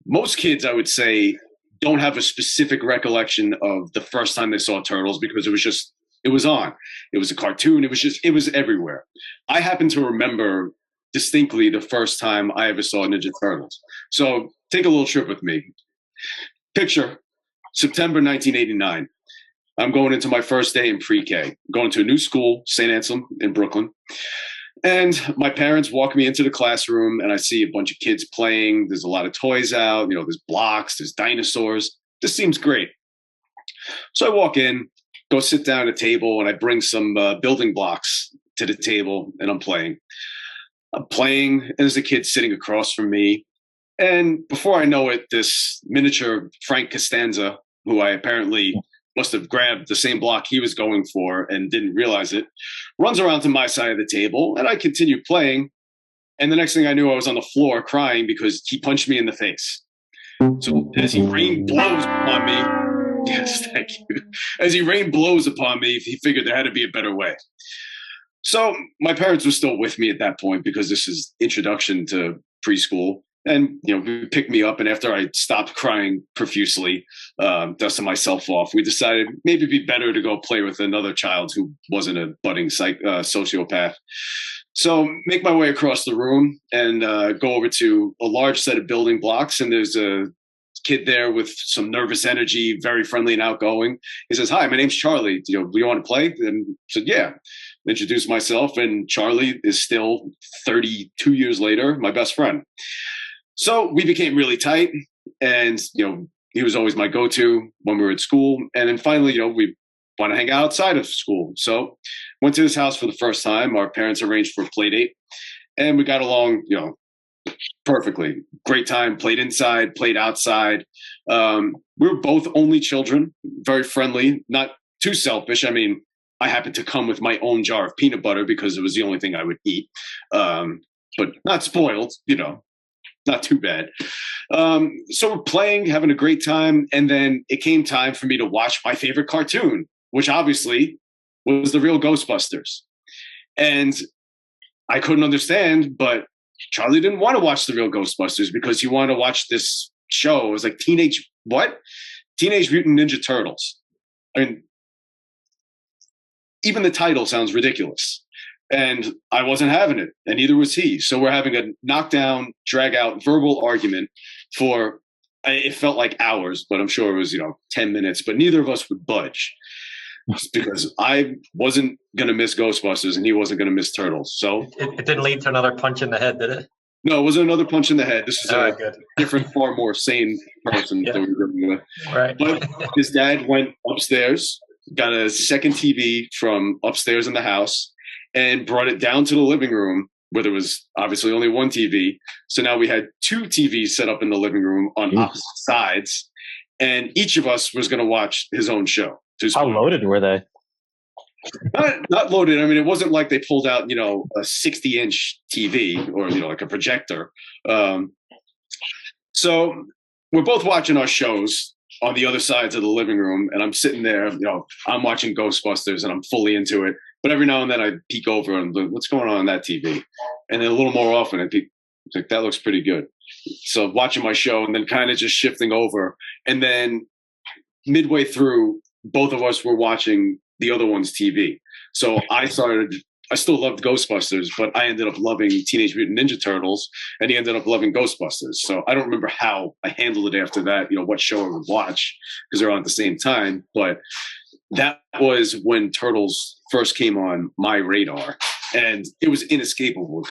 most kids, I would say, don't have a specific recollection of the first time they saw Turtles because it was on. It was a cartoon. It was everywhere. I happen to remember distinctly the first time I ever saw Ninja Turtles. So take a little trip with me. Picture September 1989. I'm going into my first day in pre-K, going to a new school, St. Anselm in Brooklyn. And my parents walk me into the classroom and I see a bunch of kids playing. There's a lot of toys out, there's blocks, there's dinosaurs. This seems great. So I walk in, go sit down at a table, and I bring some building blocks to the table, and I'm playing. And there's a kid sitting across from me. And before I know it, this miniature Frank Costanza, who I apparently must have grabbed the same block he was going for and didn't realize it, runs around to my side of the table, and I continue playing. And the next thing I knew, I was on the floor crying because he punched me in the face. So as he rained blows upon me, yes, thank you. As he rained blows upon me, he figured there had to be a better way. So my parents were still with me at that point because this is introduction to preschool. And, we picked me up. And after I stopped crying profusely, dusting myself off, we decided maybe it'd be better to go play with another child who wasn't a budding sociopath. So make my way across the room and go over to a large set of building blocks. And there's a kid there with some nervous energy, very friendly and outgoing. He says, "Hi, my name's Charlie. Do you want to play?" And I said, "Yeah." Introduced myself, and Charlie is still 32 years later, my best friend. So we became really tight, and, he was always my go-to when we were at school. And then finally, we want to hang out outside of school. So went to his house for the first time. Our parents arranged for a play date, and we got along, perfectly. Great time, played inside, played outside. We were both only children, very friendly, not too selfish. I mean, I happened to come with my own jar of peanut butter because it was the only thing I would eat, but not spoiled, not too bad. So we're playing, having a great time. And then it came time for me to watch my favorite cartoon, which obviously was the Real Ghostbusters. And I couldn't understand, but Charlie didn't want to watch the Real Ghostbusters because he wanted to watch this show. It was like Teenage Mutant Ninja Turtles. I mean, even the title sounds ridiculous. And I wasn't having it, and neither was he. So we're having a knockdown, drag-out verbal argument for, it felt like hours, but I'm sure it was, 10 minutes. But neither of us would budge because I wasn't going to miss Ghostbusters, and he wasn't going to miss Turtles. So it didn't lead to another punch in the head, did it? No, it wasn't another punch in the head. This is a different, far more sane person that we were dealing with. Right. But his dad went upstairs, got a second TV from upstairs in the house, and brought it down to the living room where there was obviously only one TV. So now we had two TVs set up in the living room on opposite sides, and each of us was going to watch his own show. How loaded were they? Not loaded. I mean, it wasn't like they pulled out, a 60-inch TV or, like a projector. So we're both watching our shows on the other sides of the living room, and I'm sitting there, I'm watching Ghostbusters and I'm fully into it. But every now and then I peek over and look, what's going on that TV? And then a little more often I peek, like, that looks pretty good. So watching my show and then kind of just shifting over. And then midway through, both of us were watching the other one's TV. So I still loved Ghostbusters, but I ended up loving Teenage Mutant Ninja Turtles, and he ended up loving Ghostbusters. So I don't remember how I handled it after that, what show I would watch, because they're on at the same time. But that was when Turtles first came on my radar, and it was inescapable.